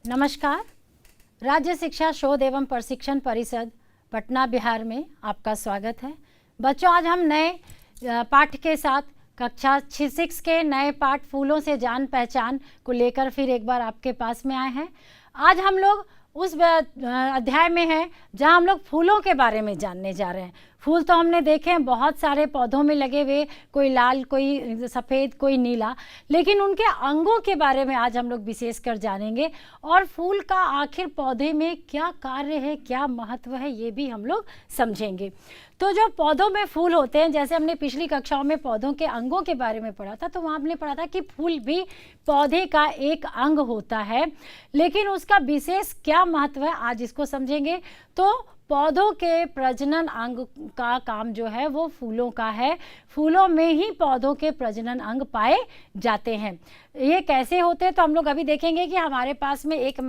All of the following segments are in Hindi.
नमस्कार। राज्य शिक्षा शोध एवं प्रशिक्षण परिषद पटना बिहार में आपका स्वागत है। बच्चों, आज हम नए पाठ के साथ कक्षा 6 के नए पाठ फूलों से जान पहचान को लेकर फिर एक बार आपके पास में आए हैं। आज हम लोग उस अध्याय में हैं जहां हम लोग फूलों के बारे में जानने जा रहे हैं। फूल तो हमने देखे हैं बहुत सारे पौधों में लगे हुए, कोई लाल, कोई सफ़ेद, कोई नीला, लेकिन उनके अंगों के बारे में आज हम लोग विशेषकर जानेंगे और फूल का आखिर पौधे में क्या कार्य है, क्या महत्व है, ये भी हम लोग समझेंगे। तो जो पौधों में फूल होते हैं, जैसे हमने पिछली कक्षाओं में पौधों के अंगों के बारे में पढ़ा था, तो वहाँ हमने पढ़ा था कि फूल भी पौधे का एक अंग होता है, लेकिन उसका विशेष क्या महत्व है आज इसको समझेंगे। तो पौधों के प्रजनन अंग का काम जो है वो फूलों का है। फूलों में ही पौधों के प्रजनन अंग पाए जाते हैं। ये कैसे होते हैं तो हम लोग अभी देखेंगे कि हमारे पास में एक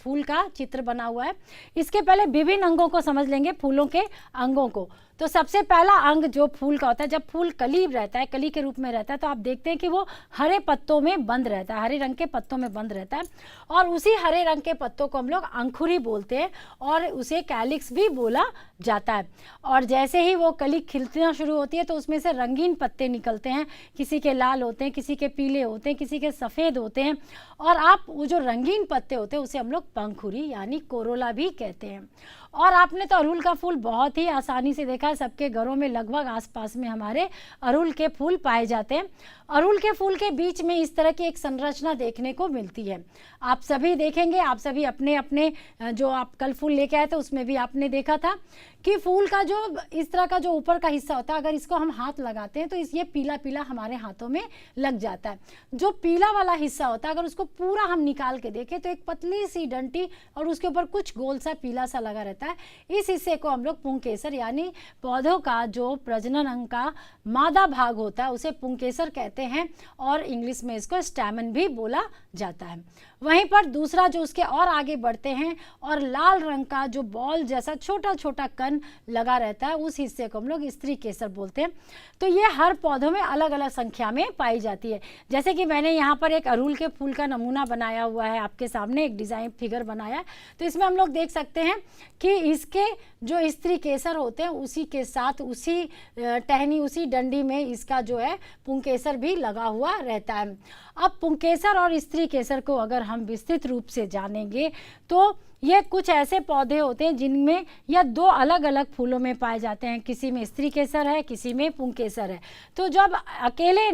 फूल का चित्र बना हुआ है। इसके पहले विभिन्न अंगों को समझ लेंगे, फूलों के अंगों को। तो सबसे पहला अंग जो फूल का होता है, जब फूल कली रहता है, कली के रूप में रहता है, तो आप देखते हैं कि वो हरे पत्तों में बंद रहता है, हरे रंग के पत्तों में बंद रहता है। और उसी हरे रंग के पत्तों को हम लोग अंकुरी बोलते हैं और उसे कैलिक्स भी बोला जाता है। और जैसे ही वो कली खिलना शुरू होती है तो उसमें से रंगीन पत्ते निकलते हैं। किसी के लाल होते हैं, किसी के पीले होते हैं, किसी के सफ़ेद होते हैं। और आप वो जो रंगीन पत्ते होते हैं उसे हम लोग पंखुड़ी यानी कोरोला भी कहते हैं। और आपने तो अड़हुल का फूल बहुत ही आसानी से देखा है, सबके घरों में लगभग आसपास में हमारे अड़हुल के फूल पाए जाते हैं। अड़हुल के फूल के बीच में इस तरह की एक संरचना देखने को मिलती है। आप सभी देखेंगे, आप सभी अपने अपने जो आप कल फूल लेके आए थे उसमें भी आपने देखा था कि फूल का जो इस तरह का जो ऊपर का हिस्सा होता है, अगर इसको हम हाथ लगाते हैं तो ये पीला पीला हमारे हाथों में लग जाता है। जो पीला वाला हिस्सा होता है, अगर उसको पूरा हम निकाल के देखें तो एक पतली सी डंटी और उसके ऊपर कुछ गोल सा पीला सा लगा रहता है। इस हिस्से को हम लोग पुंकेसर यानी पौधों का जो प्रजनन अंग का मादा भाग होता है उसे पुंकेसर कहते हैं और इंग्लिश में इसको स्टैमन भी बोला जाता है। वहीं पर दूसरा जो उसके और आगे बढ़ते हैं और लाल रंग का जो बॉल जैसा छोटा छोटा कण लगा रहता है, उस हिस्से को हम लोग स्त्री केसर बोलते हैं। तो ये हर पौधों में अलग अलग संख्या में पाई जाती है। जैसे कि मैंने यहाँ पर एक अड़हुल के फूल का नमूना बनाया हुआ है, आपके सामने एक डिज़ाइन फिगर बनाया है। तो इसमें हम लोग देख सकते हैं कि इसके जो स्त्री केसर होते हैं उसी के साथ उसी टहनी, उसी डंडी में इसका जो है पुंकेसर भी लगा हुआ रहता है। अब पुंकेसर और स्त्री केसर को अगर हम विस्तृत रूप से जानेंगे तो ये कुछ ऐसे पौधे होते हैं जिनमें यह दो अलग अलग फूलों में पाए जाते हैं। किसी में स्त्री केसर है, किसी में पुंकेसर है। तो जब अकेले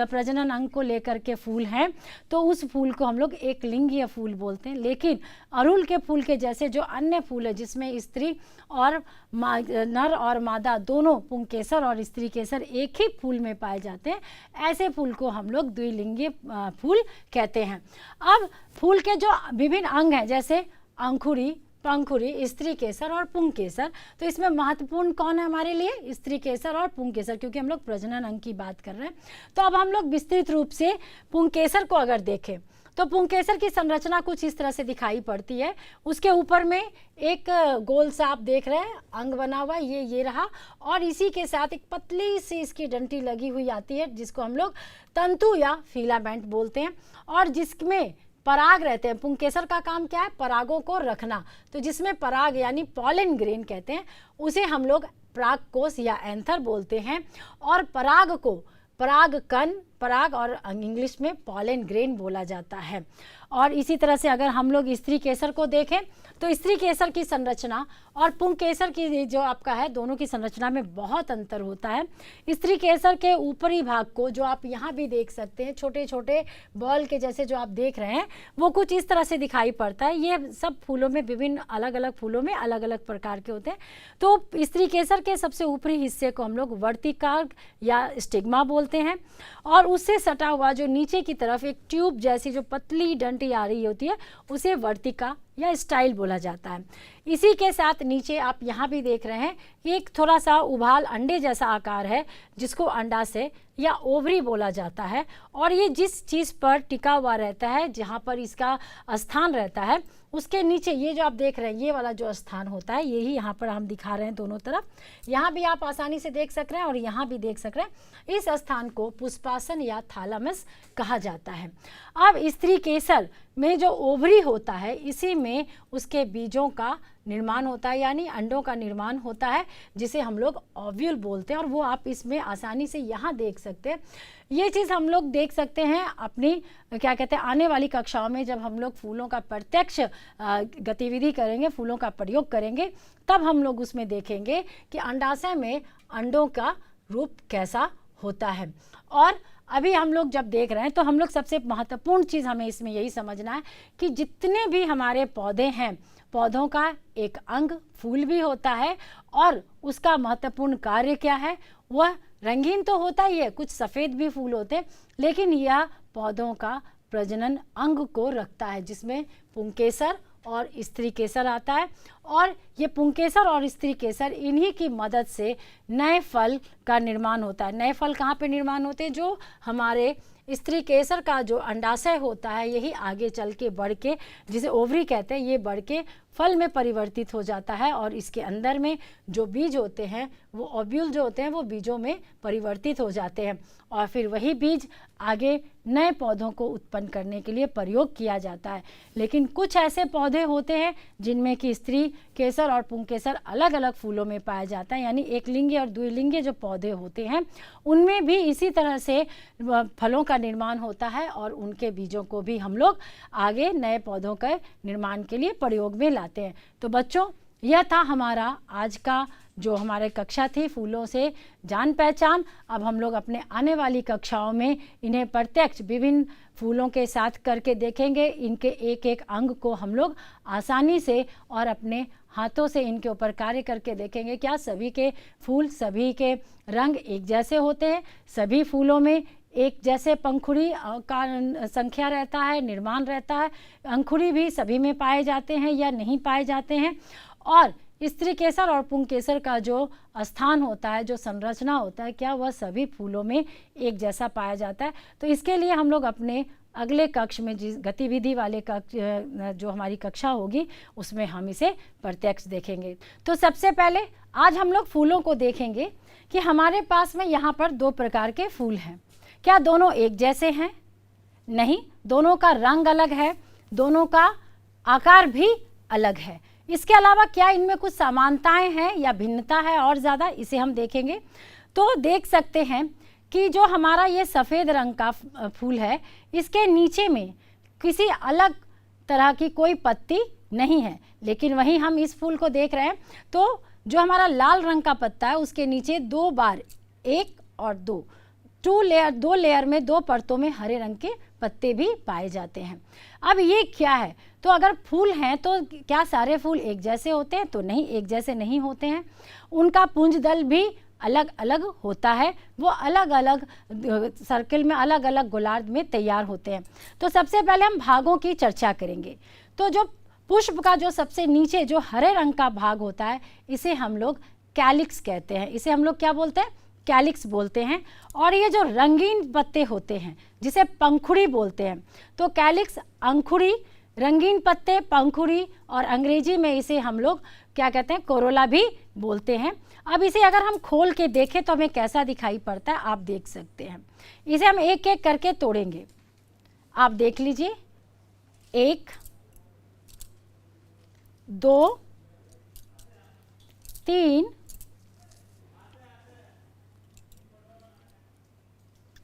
प्रजनन अंग को लेकर के फूल हैं तो उस फूल को हम लोग एक लिंगीय फूल बोलते हैं। लेकिन अड़हुल के फूल के जैसे जो अन्य फूल है जिसमें स्त्री और नर और मादा दोनों पुंकेसर और स्त्री केसर एक ही फूल में पाए जाते हैं, ऐसे फूल को हम लोग द्विलिंगीय फूल कहते हैं। अब फूल के जो विभिन्न अंग हैं जैसे अंकुरी, पंखुड़ी, स्त्री केसर और पुंकेसर, तो इसमें महत्वपूर्ण कौन है हमारे लिए? स्त्री केसर और पुंकेसर, क्योंकि हम लोग प्रजनन अंग की बात कर रहे हैं। तो अब हम लोग विस्तृत रूप से पुंकेसर को अगर देखें तो पुंकेसर की संरचना कुछ इस तरह से दिखाई पड़ती है। उसके ऊपर में एक गोल सा आप देख रहे हैं अंग बना हुआ, ये रहा, और इसी के साथ एक पतली सी इसकी डंटी लगी हुई आती है जिसको हम लोग तंतु या फिलामेंट बोलते हैं और जिसमें पराग रहते हैं। पुंकेसर का काम क्या है? परागों को रखना। तो जिसमें पराग यानी पॉलन ग्रेन कहते हैं उसे हम लोग परागकोश या एंथर बोलते हैं। और पराग को पराग कण, पराग और इंग्लिश में पॉलन ग्रेन बोला जाता है। और इसी तरह से अगर हम लोग स्त्री केसर को देखें तो स्त्री केसर की संरचना और पुंकेसर की जो आपका है, दोनों की संरचना में बहुत अंतर होता है। स्त्री केसर के ऊपरी भाग को जो आप यहाँ भी देख सकते हैं, छोटे छोटे बॉल के जैसे जो आप देख रहे हैं, वो कुछ इस तरह से दिखाई पड़ता है। ये सब फूलों में विभिन्न अलग अलग फूलों में अलग अलग प्रकार के होते हैं। तो स्त्री केसर के सबसे ऊपरी हिस्से को हम लोग वर्तिकाग्र या स्टिग्मा बोलते हैं और उससे सटा हुआ जो नीचे की तरफ एक ट्यूब जैसी जो पतली डंटी आ रही होती है उसे वर्तिका या स्टाइल बोला जाता है। इसी के साथ नीचे आप यहाँ भी देख रहे हैं कि एक थोड़ा सा उभाल अंडे जैसा आकार है जिसको अंडाशय या ओवरी बोला जाता है। और ये जिस चीज़ पर टिका हुआ रहता है, जहाँ पर इसका स्थान रहता है, उसके नीचे ये जो आप देख रहे हैं ये वाला जो स्थान होता है, यही यहाँ पर हम दिखा रहे हैं दोनों तरफ, यहाँ भी आप आसानी से देख सक रहे हैं और यहाँ भी देख सक रहे हैं। इस स्थान को पुष्पासन या थालामस कहा जाता है। अब स्त्री केसर में जो ओवरी होता है, इसी में उसके बीजों का निर्माण होता है, यानी अंडों का निर्माण होता है, जिसे हम लोग ओव्यूल बोलते हैं। और वो आप इसमें आसानी से यहाँ देख सकते हैं। ये चीज़ हम लोग देख सकते हैं अपनी क्या कहते हैं आने वाली कक्षाओं में, जब हम लोग फूलों का प्रत्यक्ष गतिविधि करेंगे, फूलों का प्रयोग करेंगे, तब हम लोग उसमें देखेंगे कि अंडाशय में अंडों का रूप कैसा होता है। और अभी हम लोग जब देख रहे हैं तो हम लोग सबसे महत्वपूर्ण चीज़ हमें इसमें यही समझना है कि जितने भी हमारे पौधे हैं, पौधों का एक अंग फूल भी होता है, और उसका महत्वपूर्ण कार्य क्या है, वह रंगीन तो होता ही है, कुछ सफ़ेद भी फूल होते हैं, लेकिन यह पौधों का प्रजनन अंग को रखता है, जिसमें पुंकेसर और स्त्री केसर आता है। और ये पुंकेसर और स्त्री केसर, इन्हीं की मदद से नए फल का निर्माण होता है। नए फल कहाँ पे निर्माण होते हैं? जो हमारे स्त्री केसर का जो अंडाशय होता है, यही आगे चल के बढ़ के, जिसे ओवरी कहते हैं, ये बढ़ के फल में परिवर्तित हो जाता है, और इसके अंदर में जो बीज होते हैं, वो ओव्यूल जो होते हैं, वो बीजों में परिवर्तित हो जाते हैं, और फिर वही बीज आगे नए पौधों को उत्पन्न करने के लिए प्रयोग किया जाता है। लेकिन कुछ ऐसे पौधे होते हैं जिनमें कि स्त्री केसर और पुंकेसर अलग अलग फूलों में पाया जाता है, यानी एक लिंगी और द्विलिंगी जो पौधे होते हैं, उनमें भी इसी तरह से फलों का निर्माण होता है, और उनके बीजों को भी हम लोग आगे नए पौधों के निर्माण के लिए प्रयोग में लाते हैं। तो बच्चों, यह था हमारा आज का जो हमारे कक्षा थी, फूलों से जान पहचान। अब हम लोग अपने आने वाली कक्षाओं में इन्हें प्रत्यक्ष विभिन्न फूलों के साथ करके देखेंगे। इनके एक एक अंग को हम लोग आसानी से और अपने हाथों से इनके ऊपर कार्य करके देखेंगे। क्या सभी के फूल, सभी के रंग एक जैसे होते हैं? सभी फूलों में एक जैसे पंखुड़ी का संख्या रहता है, निर्माण रहता है? अंकुरी भी सभी में पाए जाते हैं या नहीं पाए जाते हैं? और स्त्री केसर और पुंकेसर का जो स्थान होता है, जो संरचना होता है, क्या वह सभी फूलों में एक जैसा पाया जाता है? तो इसके लिए हम लोग अपने अगले कक्ष में, जिस गतिविधि वाले कक्ष जो हमारी कक्षा होगी, उसमें हम इसे प्रत्यक्ष देखेंगे। तो सबसे पहले आज हम लोग फूलों को देखेंगे कि हमारे पास में यहाँ पर दो प्रकार के फूल हैं। क्या दोनों एक जैसे हैं? नहीं, दोनों का रंग अलग है, दोनों का आकार भी अलग है। इसके अलावा क्या इनमें कुछ समानताएं हैं या भिन्नता है और ज़्यादा, इसे हम देखेंगे। तो देख सकते हैं कि जो हमारा ये सफ़ेद रंग का फूल है, इसके नीचे में किसी अलग तरह की कोई पत्ती नहीं है, लेकिन वहीं हम इस फूल को देख रहे हैं तो जो हमारा लाल रंग का पत्ता है, उसके नीचे दो बार, एक और दो लेयर में, दो परतों में हरे रंग के पत्ते भी पाए जाते हैं। अब ये क्या है? तो अगर फूल हैं तो क्या सारे फूल एक जैसे होते हैं? तो नहीं, एक जैसे नहीं होते हैं। उनका पुंजदल भी अलग अलग होता है, वो अलग अलग सर्किल में, अलग अलग गोलार्ध में तैयार होते हैं। तो सबसे पहले हम भागों की चर्चा करेंगे। तो जो पुष्प का जो सबसे नीचे जो हरे रंग का भाग होता है, इसे हम लोग कैलिक्स कहते हैं। इसे हम लोग क्या बोलते हैं? कैलिक्स बोलते हैं। और ये जो रंगीन पत्ते होते हैं, जिसे पंखुड़ी बोलते हैं, तो कैलिक्स, अंकुड़ी, रंगीन पत्ते, पंखुड़ी, और अंग्रेजी में इसे हम लोग क्या कहते हैं? कोरोला भी बोलते हैं। अब इसे अगर हम खोल के देखें तो हमें कैसा दिखाई पड़ता है, आप देख सकते हैं। इसे हम एक एक करके तोड़ेंगे, आप देख लीजिए। 1, 2, 3,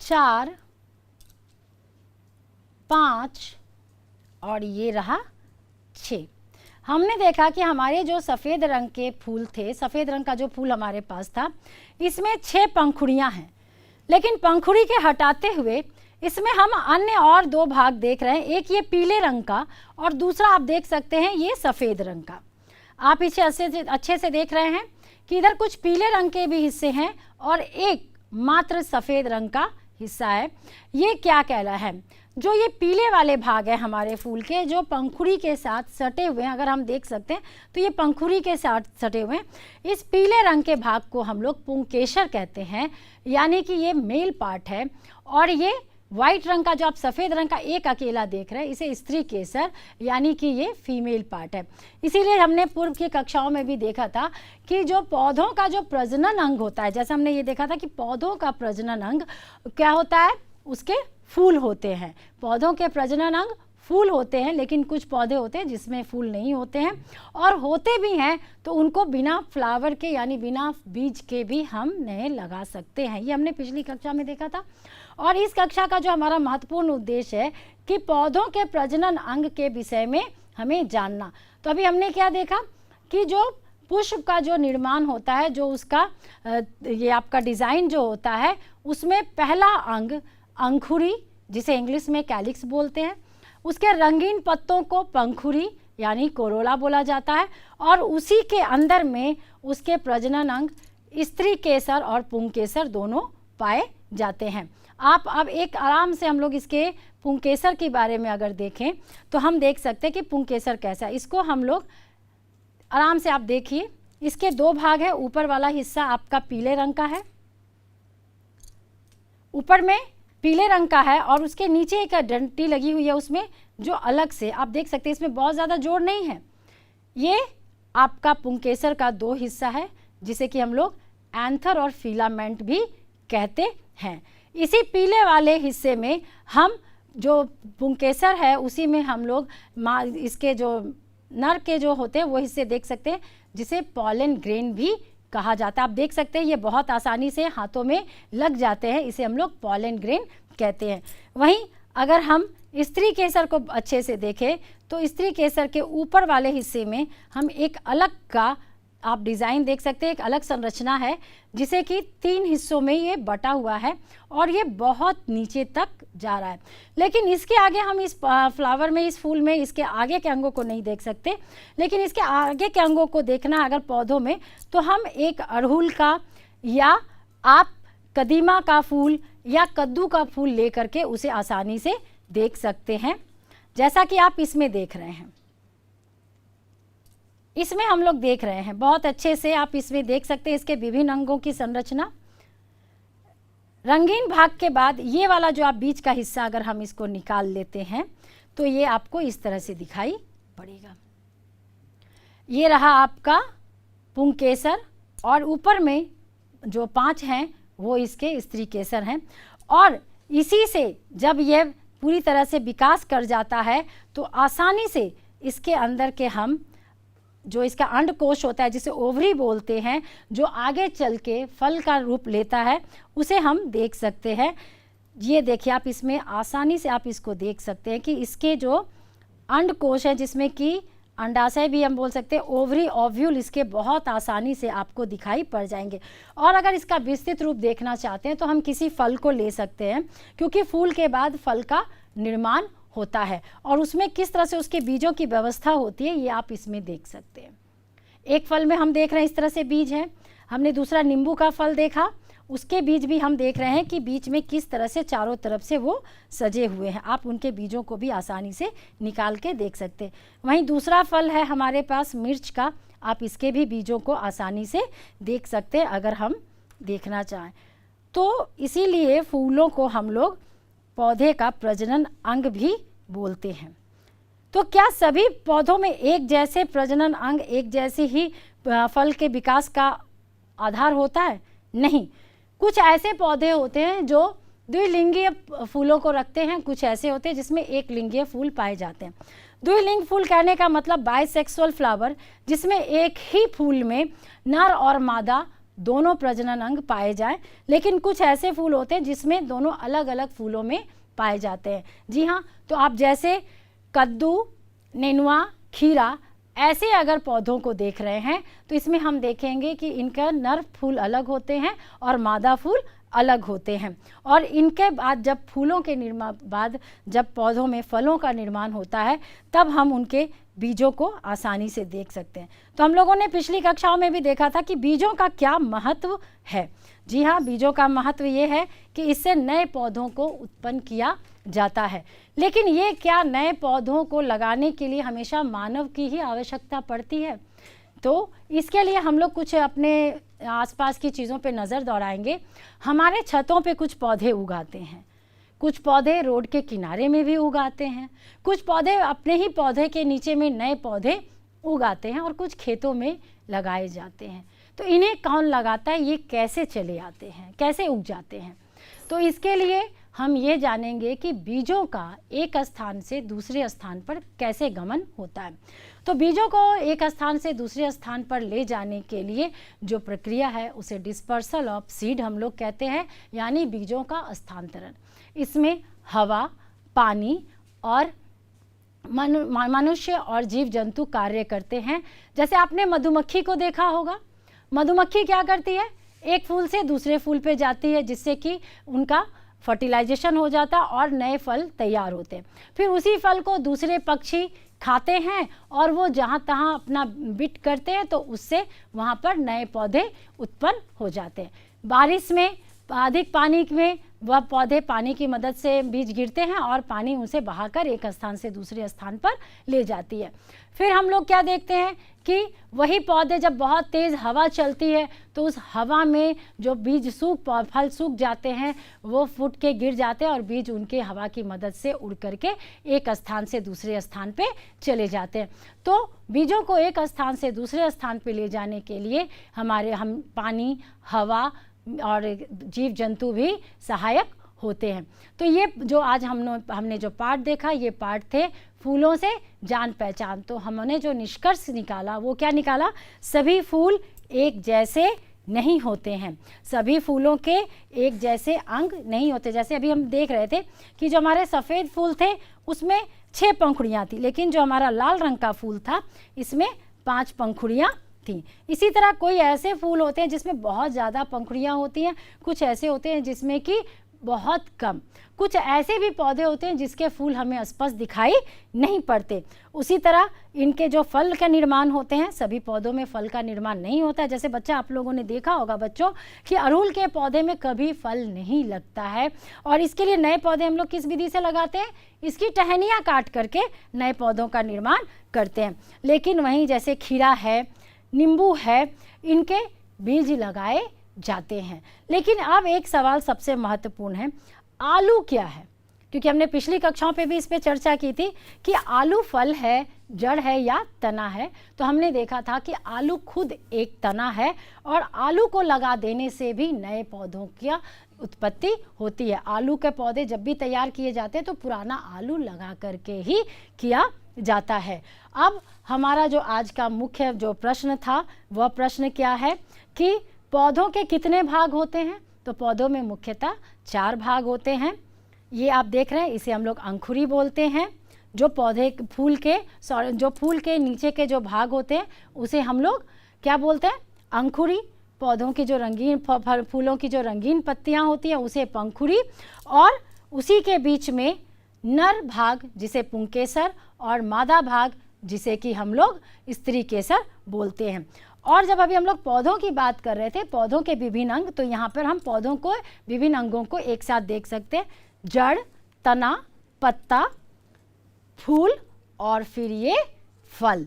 4, 5 और ये रहा 6। हमने देखा कि हमारे जो सफ़ेद रंग के फूल थे, सफ़ेद रंग का जो फूल हमारे पास था, इसमें 6 पंखुड़ियाँ हैं। लेकिन पंखुड़ी के हटाते हुए इसमें हम अन्य और 2 भाग देख रहे हैं। एक ये पीले रंग का, और दूसरा आप देख सकते हैं ये सफ़ेद रंग का। आप इसे अच्छे से देख रहे हैं कि इधर कुछ पीले रंग के भी हिस्से हैं और एक मात्र सफ़ेद रंग का हिस्सा है। ये क्या कहला है? जो ये पीले वाले भाग है हमारे फूल के, जो पंखुड़ी के साथ सटे हुए हैं, अगर हम देख सकते हैं तो ये पंखुड़ी के साथ सटे हुए हैं। इस पीले रंग के भाग को हम लोग पुंकेसर कहते हैं, यानी कि ये मेल पार्ट है। और ये व्हाइट रंग का जो आप सफ़ेद रंग का एक अकेला देख रहे हैं, इसे स्त्री केसर यानी कि ये फीमेल पार्ट है। इसीलिए हमने पूर्व की कक्षाओं में भी देखा था कि जो पौधों का जो प्रजनन अंग होता है, जैसे हमने ये देखा था कि पौधों का प्रजनन अंग क्या होता है, उसके फूल होते हैं। पौधों के प्रजनन अंग फूल होते हैं, लेकिन कुछ पौधे होते हैं जिसमें फूल नहीं होते हैं, और होते भी हैं तो उनको बिना फ्लावर के यानी बिना बीज के भी हम नए लगा सकते हैं। ये हमने पिछली कक्षा में देखा था। और इस कक्षा का जो हमारा महत्वपूर्ण उद्देश्य है कि पौधों के प्रजनन अंग के विषय में हमें जानना। तो अभी हमने क्या देखा कि जो पुष्प का जो निर्माण होता है, जो उसका ये आपका डिज़ाइन जो होता है, उसमें पहला अंग अंकुरी, जिसे इंग्लिश में कैलिक्स बोलते हैं, उसके रंगीन पत्तों को पंखुड़ी यानी कोरोला बोला जाता है, और उसी के अंदर में उसके प्रजनन अंग स्त्री केसर और पुंकेसर दोनों पाए जाते हैं। आप अब एक आराम से हम लोग इसके पुंकेसर के बारे में अगर देखें तो हम देख सकते हैं कि पुंकेसर कैसा है। इसको हम लोग आराम से आप देखिए, इसके दो भाग है। ऊपर वाला हिस्सा आपका पीले रंग का है, ऊपर में पीले रंग का है, और उसके नीचे एक डंटी लगी हुई है उसमें, जो अलग से आप देख सकते हैं, इसमें बहुत ज़्यादा जोड़ नहीं है। ये आपका पुंकेसर का दो हिस्सा है, जिसे कि हम लोग एंथर और फिलामेंट भी कहते हैं। इसी पीले वाले हिस्से में हम जो पुंकेसर है उसी में हम लोग इसके जो नर के जो होते हैं वो हिस्से देख सकते हैं, जिसे पॉलन ग्रेन भी कहा जाता है। आप देख सकते हैं ये बहुत आसानी से हाथों में लग जाते हैं, इसे हम लोग पॉलन ग्रेन कहते हैं। वहीं अगर हम स्त्री केसर को अच्छे से देखें तो स्त्री केसर के ऊपर वाले हिस्से में हम एक अलग का आप डिज़ाइन देख सकते हैं, एक अलग संरचना है, जिसे कि 3 हिस्सों में ये बटा हुआ है और ये बहुत नीचे तक जा रहा है। लेकिन इसके आगे हम इस फ्लावर में, इस फूल में इसके आगे के अंगों को नहीं देख सकते, लेकिन इसके आगे के अंगों को देखना अगर पौधों में, तो हम एक अड़हुल का या आप कदीमा का फूल या कद्दू का फूल ले करके उसे आसानी से देख सकते हैं, जैसा कि आप इसमें देख रहे हैं। इसमें हम लोग देख रहे हैं बहुत अच्छे से, आप इसमें देख सकते हैं इसके विभिन्न अंगों की संरचना। रंगीन भाग के बाद ये वाला जो आप बीच का हिस्सा अगर हम इसको निकाल लेते हैं तो ये आपको इस तरह से दिखाई पड़ेगा। ये रहा आपका पुंकेसर, और ऊपर में जो 5 हैं वो इसके स्त्री केसर हैं, और इसी से जब ये पूरी तरह से विकास कर जाता है तो आसानी से इसके अंदर के हम जो इसका अंडकोश होता है, जिसे ओवरी बोलते हैं, जो आगे चल के फल का रूप लेता है, उसे हम देख सकते हैं। ये देखिए आप इसमें आसानी से आप इसको देख सकते हैं कि इसके जो अंडकोश है, जिसमें कि अंडाशय भी हम बोल सकते हैं, ओवरी ओव्यूल, इसके बहुत आसानी से आपको दिखाई पड़ जाएंगे। और अगर इसका विस्तृत रूप देखना चाहते हैं तो हम किसी फल को ले सकते हैं, क्योंकि फूल के बाद फल का निर्माण होता है और उसमें किस तरह से उसके बीजों की व्यवस्था होती है ये आप इसमें देख सकते हैं। एक फल में हम देख रहे हैं इस तरह से बीज है, हमने दूसरा नींबू का फल देखा, उसके बीज भी हम देख रहे हैं कि बीच में किस तरह से चारों तरफ से वो सजे हुए हैं। आप उनके बीजों को भी आसानी से निकाल के देख सकते हैं। वहीं दूसरा फल है हमारे पास मिर्च का, आप इसके भी बीजों को आसानी से देख सकते हैं अगर हम देखना चाहें तो। इसीलिए फूलों को हम लोग पौधे का प्रजनन अंग भी बोलते हैं। तो क्या सभी पौधों में एक जैसे प्रजनन अंग, एक जैसे ही फल के विकास का आधार होता है? नहीं, कुछ ऐसे पौधे होते हैं जो द्विलिंगीय फूलों को रखते हैं, कुछ ऐसे होते हैं जिसमें एक लिंगीय फूल पाए जाते हैं। द्विलिंग फूल कहने का मतलब बाइसेक्सुअल फ्लावर, जिसमें एक ही फूल में नर और मादा दोनों प्रजनन अंग पाए जाएं। लेकिन कुछ ऐसे फूल होते हैं जिसमें दोनों अलग अलग फूलों में पाए जाते हैं। जी हाँ, तो आप जैसे कद्दू, नेनुआ, खीरा ऐसे अगर पौधों को देख रहे हैं तो इसमें हम देखेंगे कि इनका नर फूल अलग होते हैं और मादा फूल अलग होते हैं। और इनके बाद जब फूलों के निर्माण बाद जब पौधों में फलों का निर्माण होता है तब हम उनके बीजों को आसानी से देख सकते हैं। तो हम लोगों ने पिछली कक्षाओं में भी देखा था कि बीजों का क्या महत्व है। जी हाँ, बीजों का महत्व ये है कि इससे नए पौधों को उत्पन्न किया जाता है। लेकिन ये क्या नए पौधों को लगाने के लिए हमेशा मानव की ही आवश्यकता पड़ती है? तो इसके लिए हम लोग कुछ अपने आसपास की चीज़ों पे नज़र दौड़ाएंगे। हमारे छतों पे कुछ पौधे उगाते हैं, कुछ पौधे रोड के किनारे में भी उगाते हैं, कुछ पौधे अपने ही पौधे के नीचे में नए पौधे उगाते हैं और कुछ खेतों में लगाए जाते हैं। तो इन्हें कौन लगाता है, ये कैसे चले आते हैं, कैसे उग जाते हैं? तो इसके लिए हम ये जानेंगे कि बीजों का एक स्थान से दूसरे स्थान पर कैसे गमन होता है। तो बीजों को एक स्थान से दूसरे स्थान पर ले जाने के लिए जो प्रक्रिया है उसे डिस्पर्सल ऑफ सीड हम लोग कहते हैं, यानी बीजों का स्थानांतरण। इसमें हवा, पानी और मनुष्य और जीव जंतु कार्य करते हैं। जैसे आपने मधुमक्खी को देखा होगा, मधुमक्खी क्या करती है, एक फूल से दूसरे फूल पे जाती है, जिससे कि उनका फर्टिलाइजेशन हो जाता है और नए फल तैयार होते हैं। फिर उसी फल को दूसरे पक्षी खाते हैं और वो जहाँ तहाँ अपना बिट करते हैं, तो उससे वहाँ पर नए पौधे उत्पन्न हो जाते हैं। बारिश में अधिक पानी में वह पौधे पानी की मदद से बीज गिरते हैं और पानी उनसे बहाकर एक स्थान से दूसरे स्थान पर ले जाती है। फिर हम लोग क्या देखते हैं कि वही पौधे जब बहुत तेज़ हवा चलती है तो उस हवा में जो बीज फल सूख जाते हैं वो फूट के गिर जाते हैं और बीज उनके हवा की मदद से उड़ करके एक स्थान से दूसरे स्थान पे चले जाते हैं। तो बीजों को एक स्थान से दूसरे स्थान पे ले जाने के लिए हम पानी, हवा और जीव जंतु भी सहायक होते हैं। तो ये जो आज हमने जो पाठ देखा, ये पाठ थे फूलों से जान पहचान। तो हमने जो निष्कर्ष निकाला वो क्या निकाला, सभी फूल एक जैसे नहीं होते हैं, सभी फूलों के एक जैसे अंग नहीं होते। जैसे अभी हम देख रहे थे कि जो हमारे सफ़ेद फूल थे उसमें 6 पंखुड़ियाँ थी, लेकिन जो हमारा लाल रंग का फूल था इसमें 5 पंखुड़ियाँ थी। इसी तरह कोई ऐसे फूल होते हैं जिसमें बहुत ज़्यादा पंखुड़ियाँ होती हैं, कुछ ऐसे होते हैं जिसमें कि बहुत कम। कुछ ऐसे भी पौधे होते हैं जिसके फूल हमें स्पष्ट दिखाई नहीं पड़ते। उसी तरह इनके जो फल का निर्माण होते हैं, सभी पौधों में फल का निर्माण नहीं होता है। जैसे बच्चा आप लोगों ने देखा होगा बच्चों कि अड़हुल के पौधे में कभी फल नहीं लगता है, और इसके लिए नए पौधे हम लोग किस विधि से लगाते हैं, इसकी टहनियाँ काट करके नए पौधों का निर्माण करते हैं। लेकिन वहीं जैसे खीरा है, नींबू है, इनके बीज लगाए जाते हैं। लेकिन अब एक सवाल सबसे महत्वपूर्ण है, आलू क्या है? क्योंकि हमने पिछली कक्षाओं पे भी इस पे चर्चा की थी कि आलू फल है, जड़ है या तना है। तो हमने देखा था कि आलू खुद एक तना है और आलू को लगा देने से भी नए पौधों की उत्पत्ति होती है। आलू के पौधे जब भी तैयार किए जाते हैं तो पुराना आलू लगा करके ही किया जाता है। अब हमारा जो आज का मुख्य जो प्रश्न था वह प्रश्न क्या है कि पौधों के कितने भाग होते हैं? तो पौधों में मुख्यतः 4 भाग होते हैं। ये आप देख रहे हैं, इसे हम लोग अंकुरी बोलते हैं। जो फूल के नीचे के जो भाग होते हैं उसे हम लोग क्या बोलते हैं, अंकुरी। पौधों की जो रंगीन फूलों की जो रंगीन पत्तियां होती हैं उसे पंखुड़ी, और उसी के बीच में नर भाग जिसे पुंकेसर और मादा भाग जिसे कि हम लोग स्त्री केसर बोलते हैं। और जब अभी हम लोग पौधों की बात कर रहे थे, पौधों के विभिन्न अंग, तो यहाँ पर हम पौधों को विभिन्न अंगों को एक साथ देख सकते हैं, जड़, तना, पत्ता, फूल और फिर ये फल।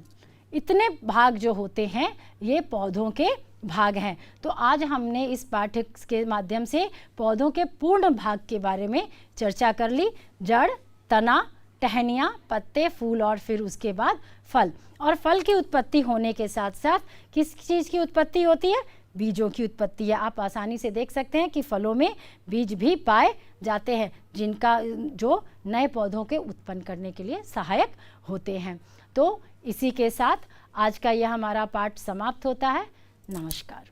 इतने भाग जो होते हैं ये पौधों के भाग हैं। तो आज हमने इस पाठ के माध्यम से पौधों के पूर्ण भाग के बारे में चर्चा कर ली। जड़, तना, टहनियाँ, पत्ते, फूल और फिर उसके बाद फल। और फल की उत्पत्ति होने के साथ साथ किस चीज़ की उत्पत्ति होती है, बीजों की उत्पत्ति है। आप आसानी से देख सकते हैं कि फलों में बीज भी पाए जाते हैं जिनका जो नए पौधों के उत्पन्न करने के लिए सहायक होते हैं। तो इसी के साथ आज का यह हमारा पाठ समाप्त होता है। नमस्कार।